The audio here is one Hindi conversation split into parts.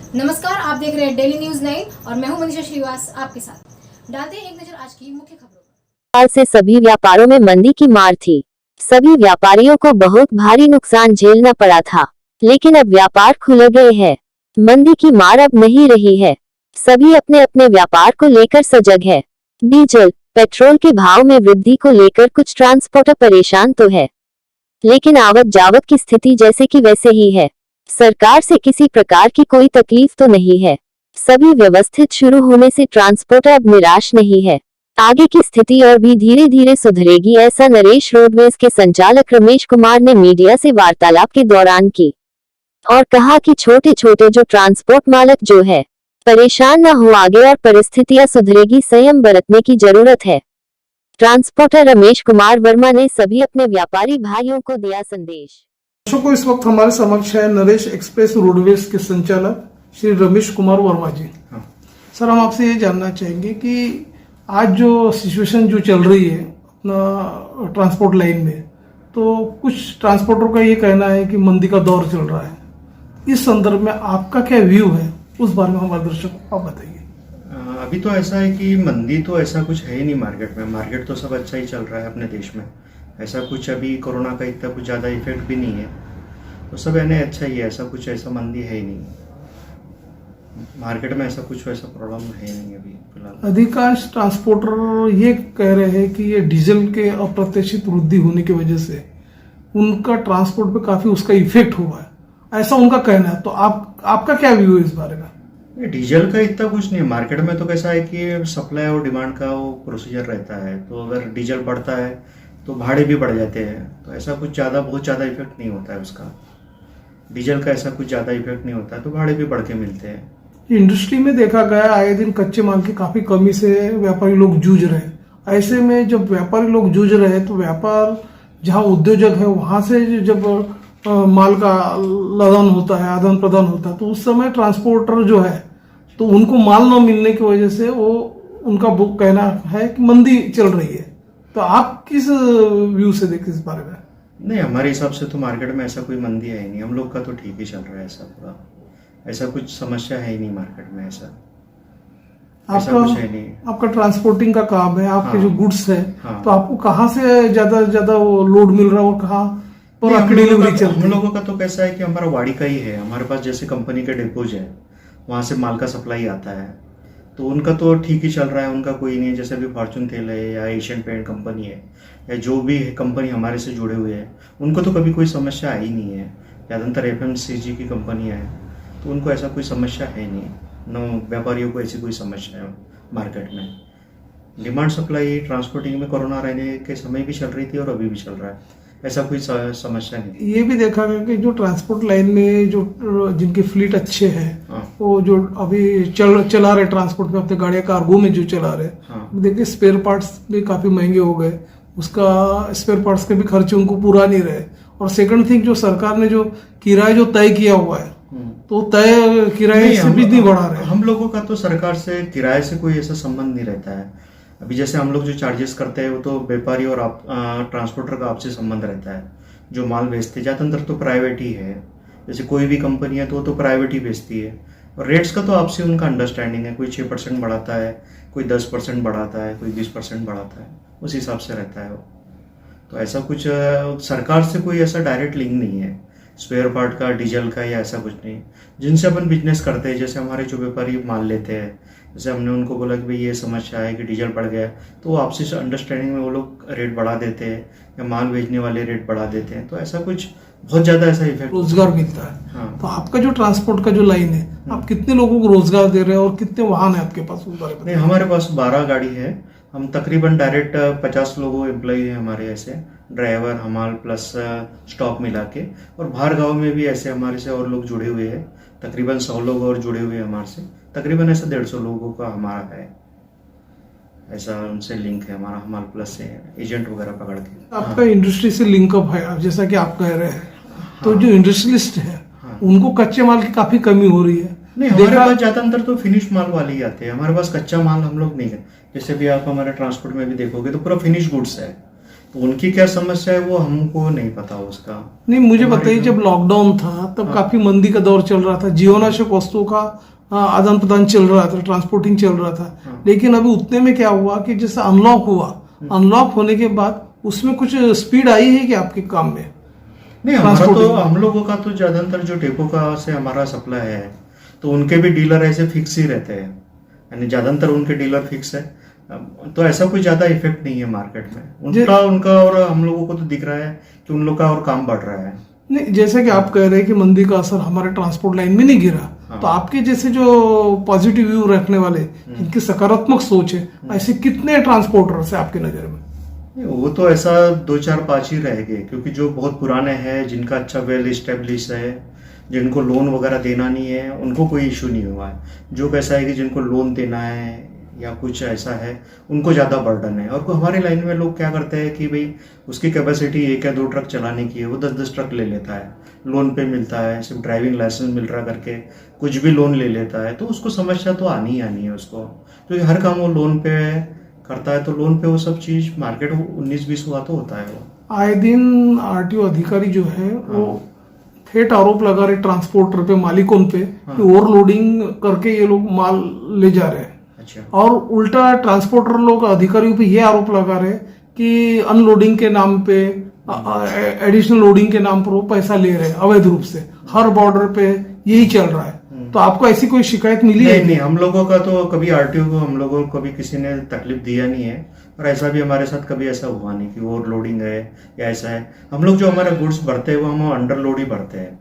नमस्कार, आप देख रहे हैं डेली न्यूज 9 और मैं हूं मनीषा श्रीवास आपके साथ। डालते हैं एक नजर आज की मुख्य खबरों पर। साल से सभी व्यापारों में मंदी की मार थी। सभी व्यापारियों को बहुत भारी नुकसान झेलना पड़ा था, लेकिन अब व्यापार खुल गए हैं। मंदी की मार अब नहीं रही है। सभी अपने अपने व्यापार को लेकर सजग है। डीजल, पेट्रोल के भाव में वृद्धि को लेकर कुछ ट्रांसपोर्टर परेशान तो है, लेकिन आवक जावक की स्थिति जैसे की वैसे ही है। सरकार से किसी प्रकार की कोई तकलीफ तो नहीं है। सभी व्यवस्थित शुरू होने से ट्रांसपोर्टर अब निराश नहीं है। आगे की स्थिति और भी धीरे धीरे सुधरेगी, ऐसा नरेश रोडवेज के संचालक रमेश कुमार ने मीडिया से वार्तालाप के दौरान की और कहा कि छोटे छोटे जो ट्रांसपोर्ट मालक जो है परेशान न हो आगे और परिस्थितियां सुधरेगी, संयम बरतने की जरूरत है। ट्रांसपोर्टर रमेश कुमार वर्मा ने सभी अपने व्यापारी भाइयों को दिया संदेश। दर्शकों को इस वक्त हमारे समक्ष है नरेश एक्सप्रेस रोडवेज के संचालक श्री रमेश कुमार वर्मा जी। सर, हम आपसे ये जानना चाहेंगे कि आज जो सिचुएशन जो चल रही है अपना ट्रांसपोर्ट लाइन में, तो कुछ ट्रांसपोर्टर का ये कहना है कि मंदी का दौर चल रहा है। इस संदर्भ में आपका क्या व्यू है, उस बारे में हमारे दर्शकों को आप बताइए। अभी तो ऐसा है कि मंदी तो ऐसा कुछ है ही नहीं मार्केट में। मार्केट तो सब अच्छा ही चल रहा है अपने देश में। ऐसा कुछ अभी कोरोना का इतना कुछ ज़्यादा इफेक्ट भी नहीं है, तो सब यानी अच्छा ही है। ऐसा कुछ ऐसा मंदी है ही नहीं मार्केट में। ऐसा कुछ वैसा प्रॉब्लम है नहीं अभी फिलहाल। अधिकांश ट्रांसपोर्टर ये कह रहे हैं कि ये डीजल के अप्रत्याशित वृद्धि होने की वजह से उनका ट्रांसपोर्ट पे काफी उसका इफेक्ट हुआ है, ऐसा उनका कहना है। तो आपका क्या व्यू है इस बारे में? डीजल का इतना कुछ नहीं है मार्केट में। तो कैसा है कि सप्लाई और डिमांड का वो प्रोसीजर रहता है, तो अगर डीजल बढ़ता है तो भाड़े भी बढ़ जाते हैं। तो ऐसा कुछ बहुत ज़्यादा इफेक्ट नहीं होता है उसका। डीजल का ऐसा कुछ ज़्यादा इफेक्ट नहीं होता है, तो भाड़े भी बढ़ के मिलते हैं। इंडस्ट्री में देखा गया आए दिन कच्चे माल की काफी कमी से व्यापारी लोग जूझ रहे हैं। ऐसे में जब व्यापारी लोग जूझ रहे हैं तो व्यापार जहां उद्योजक है वहां से जब माल का लदान होता है, आदान प्रदान होता है, तो उस समय ट्रांसपोर्टर जो है तो उनको माल न मिलने की वजह से वो उनका कहना है कि मंदी चल रही है। तो आप किस व्यू से देखते इस बारे में? नहीं, हमारे हिसाब से तो मार्केट में ऐसा कोई मंदी है ही नहीं। हम लोग का तो ठीक ही चल रहा है। ऐसा पूरा ऐसा कुछ समस्या है ही नहीं मार्केट में। ऐसा कुछ है नहीं। आपका ट्रांसपोर्टिंग का काम है, आपके जो गुड्स है, तो आपको कहाँ से ज्यादा वो लोड मिल रहा है और कहाँ पर आपकी डिलीवरी चलती है? हम लोगों का तो कैसा है कि हमारा वाड़ी का ही है। हमारे पास जैसे कंपनी के डिपोज है, वहां से माल का सप्लाई आता है, तो उनका तो ठीक ही चल रहा है। उनका कोई नहीं है। जैसे अभी फॉर्चून तेल है या एशियन पेंट कंपनी है या जो भी कंपनी हमारे से जुड़े हुए हैं, उनको तो कभी कोई समस्या आई नहीं है। ज़्यादातर FMCG की कंपनियां हैं, तो उनको ऐसा कोई समस्या है नहीं। न व्यापारियों को ऐसी कोई समस्या है मार्केट में। डिमांड सप्लाई ट्रांसपोर्टिंग में कोरोना रहने के समय भी चल रही थी और अभी भी चल रहा है। ऐसा कोई समस्या नहीं। ये भी देखा गया कि जो ट्रांसपोर्ट लाइन में जो जिनके फ्लीट अच्छे हैं, वो जो अभी चला रहे ट्रांसपोर्ट में अपने गाड़ियां कार्गो में जो चला रहे, देखिए स्पेयर पार्ट्स भी काफी महंगे हो गए। उसका स्पेयर पार्ट्स के भी खर्चे उनको पूरा नहीं रहे। और सेकंड थिंग, जो सरकार ने जो किराया जो तय किया हुआ है, तो तय किराए से भी नहीं बढ़ा रहे। हम लोगों का तो सरकार से किराए से कोई ऐसा संबंध नहीं रहता है। अभी जैसे हम लोग जो चार्जेस करते हैं वो तो व्यापारी और ट्रांसपोर्टर का आपसी संबंध रहता है। जो माल बेचते ज़्यादातर तो प्राइवेट ही है। जैसे कोई भी कंपनी है तो प्राइवेट ही बेचती है। और रेट्स का तो आपसे उनका अंडरस्टैंडिंग है। कोई 6% बढ़ाता है, कोई 10% बढ़ाता है, कोई 20% बढ़ाता है, उस हिसाब से रहता है वो। तो ऐसा कुछ सरकार से कोई ऐसा डायरेक्ट लिंक नहीं है स्पेयर पार्ट का, डीजल का, या ऐसा कुछ नहीं। जिनसे अपन बिजनेस करते हैं, जैसे हमारे जो व्यापारी माल लेते हैं, जैसे हमने उनको बोला कि भाई ये समस्या है कि डीजल बढ़ गया, तो वो आपसी अंडरस्टैंडिंग में वो लोग रेट बढ़ा देते हैं या माल भेजने वाले रेट बढ़ा देते हैं। तो ऐसा कुछ बहुत ज्यादा ऐसा इफेक्ट रोजगार मिलता है। तो आपका जो ट्रांसपोर्ट का जो लाइन है, आप कितने लोगों को रोजगार दे रहे हैं और कितने वाहन है आपके पास? नहीं, हमारे पास 12 गाड़ी है। हम तकरीबन डायरेक्ट 50 लोगों एम्प्लॉई है हमारे, ऐसे ड्राइवर हमाल प्लस स्टॉक मिला के। और बाहर गाँव में भी ऐसे हमारे से और लोग जुड़े हुए हैं। तकरीबन 100 लोग और जुड़े हुए हैं हमारे से। तकरीबन ऐसा 150 लोगों का हमारा है, ऐसा उनसे लिंक है हमारा। हमाल प्लस से एजेंट वगैरह पकड़ के। आपका इंडस्ट्री से लिंकअप है, जैसा कि आप कह रहे हैं। तो जो इंडस्ट्रियलिस्ट है, उनको कच्चे माल की काफी कमी हो रही है। नहीं, हमारे पास ज्यादातर तो फिनिश माल वाले ही आते हैं। हमारे पास कच्चा माल हम लोग नहीं है। जैसे भी आप हमारे ट्रांसपोर्ट में भी देखोगे तो पूरा फिनिश गुड्स है। तो उनकी क्या समस्या है वो हमको नहीं पता उसका। नहीं, मुझे हमारे बताइए, जो- जब लॉकडाउन था तब काफी मंदी का दौर चल रहा था, जीवनावश्यक वस्तुओं का आदान प्रदान चल रहा था, ट्रांसपोर्टिंग चल रहा था। लेकिन अभी उतने में क्या हुआ कि जैसे अनलॉक हुआ, अनलॉक होने के बाद उसमें कुछ स्पीड आई है कि आपके काम में? नहीं, हमारा तो ट्रांसपोर्टिंग हम लोगों का तो ज्यादातर जो डेपो का से हमारा सप्लाई है तो उनके भी डीलर ऐसे फिक्स ही रहते हैं, यानी ज्यादातर उनके डीलर फिक्स है। तो ऐसा कोई ज्यादा इफेक्ट नहीं है मार्केट में उनका और हम लोगों को तो दिख रहा है कि उन लोग का और काम बढ़ रहा है। नहीं, जैसे कि आप कह रहे हैं कि मंदी का असर हमारे ट्रांसपोर्ट लाइन में नहीं गिरा, तो आपके जैसे जो पॉजिटिव व्यू रखने वाले, जिनकी सकारात्मक सोच है, ऐसे कितने ट्रांसपोर्टर्स है आपकी नजर में? नहीं, वो तो ऐसा 2 4 5 ही रहेंगे, क्योंकि जो बहुत पुराने हैं, जिनका अच्छा वेल स्टेब्लिश है, जिनको लोन वगैरह देना नहीं है, उनको कोई इशू नहीं हुआ है। जो कैसा है कि जिनको लोन देना है या कुछ ऐसा है, उनको ज़्यादा बर्डन है। और हमारे लाइन में लोग क्या करते हैं कि भाई उसकी कैपेसिटी 1 या 2 ट्रक चलाने की है, वो 10-10 ट्रक ले लेता है, लोन पे मिलता है, सिर्फ ड्राइविंग लाइसेंस मिल रहा करके कुछ भी लोन ले लेता है। तो उसको समस्या तो आनी ही आनी है उसको, क्योंकि हर काम वो लोन पे करता है। तो लोन पे वो सब चीज़ मार्केट 19-20 हुआ तो होता है वो। आए दिन आरटीओ अधिकारी जो है वो ठेठ आरोप लगा रहे ट्रांसपोर्टर पे, मालिकों पे, कि ओवरलोडिंग करके ये लोग माल ले जा रहे हैं। अच्छा। और उल्टा ट्रांसपोर्टर लोग अधिकारियों पे ये आरोप लगा रहे कि अनलोडिंग के नाम पे, एडिशनल लोडिंग के नाम पर वो पैसा ले रहे हैं अवैध रूप से। हर बॉर्डर पे यही चल रहा है। तो आपको ऐसी कोई शिकायत मिली है? नहीं, हम लोगों का तो कभी आरटीओ को हम लोगों को कभी किसी ने तकलीफ दिया नहीं है, और ऐसा भी हमारे साथ कभी ऐसा हुआ नहीं कि ओवरलोडिंग है या ऐसा है। हम लोग जो हमारे गुड्स भरते हैं वो हम अंडरलोड ही भरते हैं,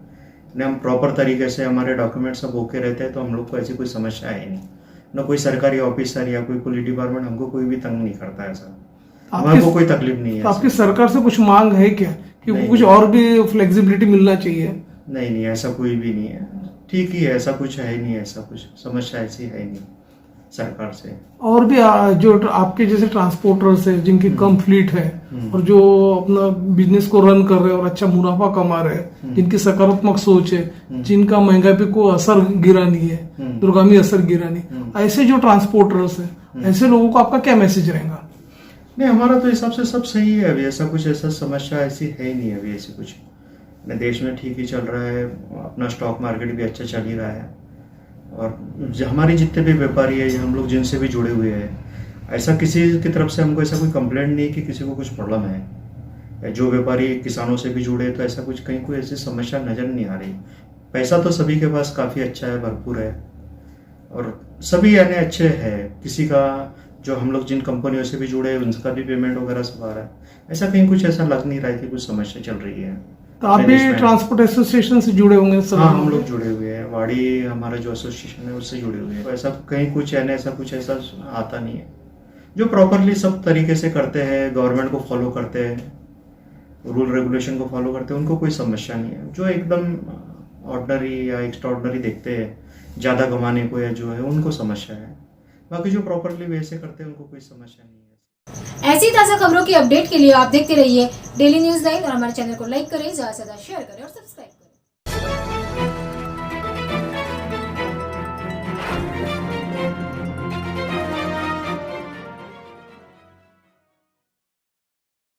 हम प्रॉपर तरीके से हमारे डॉक्यूमेंट सब ओके रहते हैं। तो हम लोग को ऐसी कोई समस्या है नहीं, ना कोई सरकारी ऑफिसर या कोई पुलिस डिपार्टमेंट हमको कोई भी तंग नहीं करता है। ऐसा हमारे को कोई तकलीफ नहीं है। तो आपकी सरकार से कुछ मांग है क्या कि कुछ और भी फ्लेक्सिबिलिटी मिलना चाहिए? नहीं, ऐसा कोई भी नहीं है, ठीक ही है, ऐसा कुछ है ही नहीं, ऐसा कुछ समस्या ऐसी है ही नहीं सरकार से। और भी जो आपके जैसे ट्रांसपोर्टर्स है, जिनकी कम फ्लीट है और जो अपना बिजनेस को रन कर रहे हैं और अच्छा मुनाफा कमा रहे हैं, जिनकी सकारात्मक सोच है, जिनका महंगाई पे कोई असर गिरा नहीं है, दूरगामी असर गिरा नहीं, ऐसे जो ट्रांसपोर्टर्स है, ऐसे लोगों को आपका क्या मैसेज रहेगा? नहीं, हमारा तो हिसाब से सब सही है अभी, ऐसा कुछ ऐसा समस्या ऐसी है ही नहीं अभी। ऐसी कुछ देश में ठीक ही चल रहा है, अपना स्टॉक मार्केट भी अच्छा चल ही रहा है। और हमारे जितने भी व्यापारी है, हम लोग जिनसे भी जुड़े हुए हैं, ऐसा किसी की तरफ से हमको ऐसा कोई कंप्लेंट नहीं कि किसी को कुछ प्रॉब्लम है। जो व्यापारी किसानों से भी जुड़े तो ऐसा कुछ कहीं कोई ऐसी समस्या नज़र नहीं आ रही। पैसा तो सभी के पास काफ़ी अच्छा है, भरपूर है, और सभी यानी अच्छे हैं। किसी का जो हम लोग जिन कंपनियों से भी जुड़े हैं उनका भी पेमेंट वगैरह सब आ रहा है। ऐसा कहीं कुछ ऐसा लग नहीं रहा है कि कुछ समस्या चल रही है। तो आप भी ट्रांसपोर्ट एसोसिएशन से जुड़े होंगे? हाँ, हम लोग जुड़े हुए हैं, वाड़ी हमारा जो एसोसिएशन है उससे जुड़े हुए हैं। तो ऐसा कहीं कुछ है ना, ऐसा कुछ ऐसा आता नहीं है। जो प्रॉपरली सब तरीके से करते हैं, गवर्नमेंट को फॉलो करते हैं, रूल रेगुलेशन को फॉलो करते हैं, उनको कोई समस्या नहीं है। जो एकदम ऑर्डनरी या एक्स्ट्रा ऑर्डनरी देखते हैं ज़्यादा कमाने को या जो है, उनको समस्या है। बाकी जो प्रॉपरली वैसे करते हैं उनको कोई समस्या नहीं है। ऐसी ताज़ा खबरों की अपडेट के लिए आप देखते रहिए डेली न्यूज़ 9 और हमारे चैनल को लाइक करें, ज़्यादा से ज़्यादा शेयर करें और सब्सक्राइब करें।